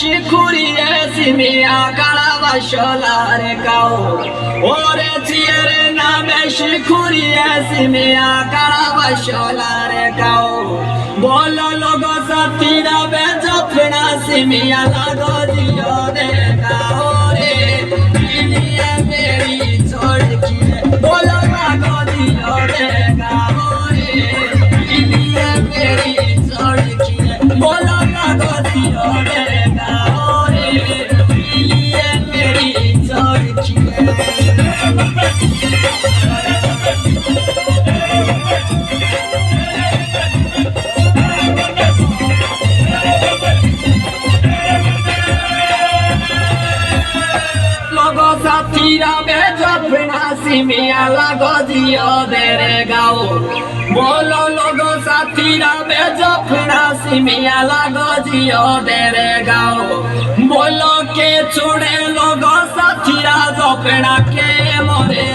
বেশি খুঁড়িয়ে সিমিয়া কাড়া বাসলার গাও ওরে চিয়ের না বেশি খুঁড়িয়ে সিমিয়া কাড়া বাসলার গাও বলো লোক সাথীরা বেজফনা সিমিয়া লাগো দিও রে গাও রে দিলিয়ে মেরি ছড়কি বলো লাগো দিও রে গাও রে দিলিয়ে মেরি ছড়কি বলো লাগো দিও রে গাও রে দিলিয়ে মেরি ছড়কি সাথীরা বেজফনা সিমিয়া লাগো দিও রে গাও বলো লোক সাথীরা বেজফনা সিমিয়া লাগো দিও রে গাও বলো কে ছুড়ে লোক সাথীরা জফনা কে মরে